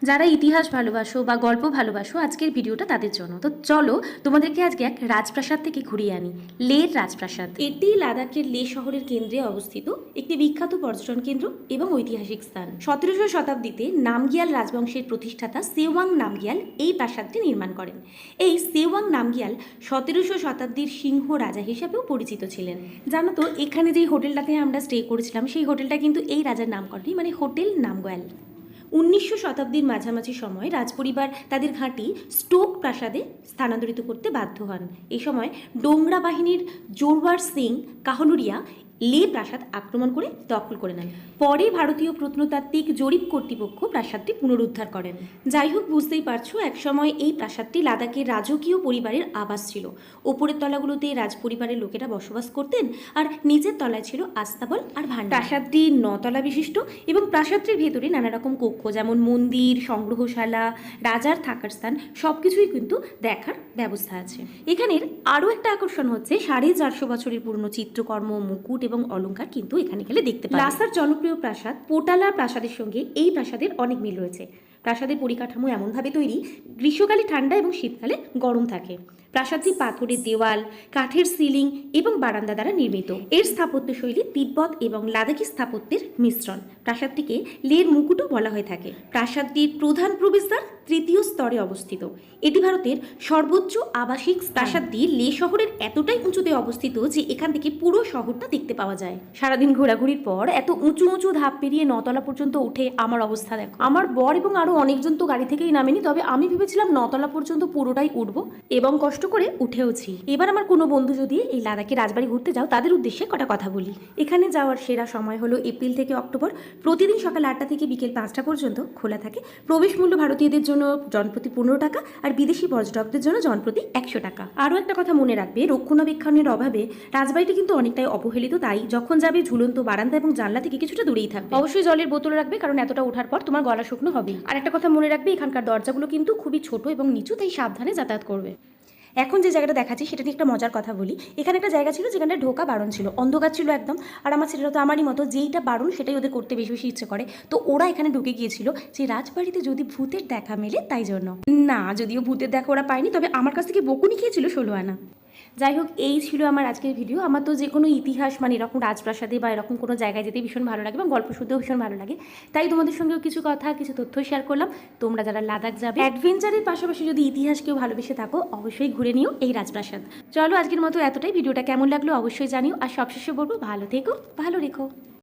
যারা ইতিহাস ভালোবাসো বা গল্প ভালোবাসো আজকের ভিডিওটা তাদের জন্য। তো চলো তোমাদেরকে আজকে এক রাজপ্রাসাদ থেকে ঘুরিয়ে আনি, লের রাজপ্রাসাদ। এটি লাদাখের লে শহরের কেন্দ্রে অবস্থিত একটি বিখ্যাত পর্যটন কেন্দ্র এবং ঐতিহাসিক স্থান। 17শো শতাব্দীতে নামগিয়াল রাজবংশের প্রতিষ্ঠাতা সেওয়াং নামগিয়াল এই প্রাসাদটি নির্মাণ করেন। এই সেওয়াং নামগিয়াল 17শো শতাব্দীর সিংহ রাজা হিসাবেও পরিচিত ছিলেন। জানো তো, এখানে যেই হোটেলটাতে আমরা স্টে করেছিলাম সেই হোটেলটা কিন্তু এই রাজার নাম করেনি, মানে হোটেল নামগিয়াল। 19শো শতাব্দীর মাঝামাঝি সময় রাজপরিবার তাদের ঘাঁটি স্টোক প্রাসাদে স্থানান্তরিত করতে বাধ্য হন। এই সময় ডোংরা বাহিনীর জোরওয়ার সিং কাহলুরিয়া লে প্রাসাদ আক্রমণ করে দখল করে নেন। পরে ভারতীয় প্রত্নতাত্ত্বিক জরিপ কর্তৃপক্ষ প্রাসাদটি পুনরুদ্ধার করেন। যাই হোক, বুঝতেই পারছো, একসময় এই প্রাসাদটি লাদাখের রাজকীয় পরিবারের আবাস ছিল। ওপরের তলাগুলোতে রাজপরিবারের লোকেরা বসবাস করতেন আর নিচের তলায় ছিল আস্তাবল আর ভান্ডার। প্রাসাদটি 9 তলা বিশিষ্ট এবং প্রাসাদটির ভেতরে নানা রকম কক্ষ, যেমন মন্দির, সংগ্রহশালা, রাজার থাকার স্থান, সবকিছুই কিন্তু দেখার ব্যবস্থা আছে। এখানের আরও একটা আকর্ষণ হচ্ছে 450 বছরের পুরনো চিত্রকর্ম, মুকুট এবং অলংকার কিন্তু এখানে গেলে দেখতে পাবেন। লাসার জনপ্রিয় প্রাসাদ পোটালা প্রাসাদের সঙ্গে এই প্রাসাদের অনেক মিল রয়েছে। প্রাসাদের পরিকাঠামো এমনভাবে তৈরি, গ্রীষ্মকালে ঠান্ডা এবং শীতকালে গরম থাকে। প্রাসাদটি পাথরের দেওয়াল, কাঠের সিলিং এবং বারান্দা দ্বারা নির্মিত। এর স্থাপত্য শৈলী তিব্বত এবং লাদাখি স্থাপত্যের মিশ্রণ। প্রাসাদটিকে লের মুকুটও বলা হয়ে থাকে। প্রাসাদটির প্রধান প্রবেশদ্বার 3য় স্তরে অবস্থিত। এটি ভারতের সর্বোচ্চ আবাসিক প্রাসাদটি লে শহরের এতটাই উঁচুতে অবস্থিত যে এখান থেকে পুরো শহরটা দেখতে পাওয়া যায়। সারাদিন ঘোরাঘুরির পর এত উঁচু উঁচু ধাপ পেরিয়ে 9 তলা পর্যন্ত উঠে আমার অবস্থা দেখো। আমার বর এবং আরো অনেকজন তো গাড়ি থেকেই নামেনি, তবে আমি ভেবেছিলাম 9 তলা পর্যন্ত পুরোটাই উঠবো এবং কষ্ট করে উঠেওছি। এবার আমার কোনো বন্ধু যদি এই লাদাখে রাজবাড়ি ঘুরতে যাও তাদের উদ্দেশ্যে কটা কথা বলি। এখানে যাওয়ার সেরা সময় হলো এপ্রিল থেকে অক্টোবর। প্রতিদিন সকাল 8টা থেকে বিকেল 5টা পর্যন্ত খোলা থাকে। প্রবেশ মূল্য ভারতীয়দের জন্য জনপ্রতি 15 টাকা আর বিদেশি পর্যটকদের জন্য জনপ্রতি 100 টাকা। আরও একটা কথা মনে রাখবে, রক্ষণাবেক্ষণের অভাবে রাজবাড়িটি কিন্তু অনেকটাই অবহেলিত, তাই যখন যাবে ঝুলন্ত বারান্দা এবং জানলা থেকে কিছুটা দূরেই থাকবে। অবশ্যই জলের বোতল রাখবে, কারণ এতটা ওঠার পর তোমার গলা শুকনো হবে। আর একটা কথা মনে রাখবে, এখানকার দরজাগুলো কিন্তু খুবই ছোট এবং নিচু, তাই সাবধানে যাতায়াত করবে। এখন যে জায়গাটা দেখাচ্ছি সেটা নিয়ে একটা মজার কথা বলি। এখানে একটা জায়গা ছিল যেখানে ঢোকা বারণ ছিল, অন্ধকার ছিল একদম। আর আমার ছেলেরা তো আমারই মতো, যেইটা বারণ সেটাই ওদের করতে বেশি বেশি ইচ্ছে করে। তো ওরা এখানে ঢুকে গিয়েছিল যে রাজবাড়িতে যদি ভূতের দেখা মেলে তাই জন্য। না, যদিও ভূতের দেখা ওরা পায়নি, তবে আমার কাছ থেকে বকুনি খেয়েছিল 16 আনা। যাই হোক, এই ছিল আমার আজকের ভিডিও। আমার তো যে কোনো ইতিহাস, মানে এরকম রাজপ্রাসাদে বা এরকম কোনো জায়গায় যেতে ভীষণ ভালো লাগে এবং গল্প শুনতেও ভীষণ ভালো লাগে। তাই তোমাদের সঙ্গেও কিছু কথা, কিছু তথ্য শেয়ার করলাম। তোমরা যারা লাদাখ যাবে, অ্যাডভেঞ্চারের পাশাপাশি যদি ইতিহাসকেও ভালোবেসে থাকো, অবশ্যই ঘুরে নিও এই রাজপ্রাসাদ। চলো আজকের মতো এতটাই। ভিডিওটা কেমন লাগলো অবশ্যই জানিও, আর সবশেষে বলবো ভালো থেকো, ভালো রেখো।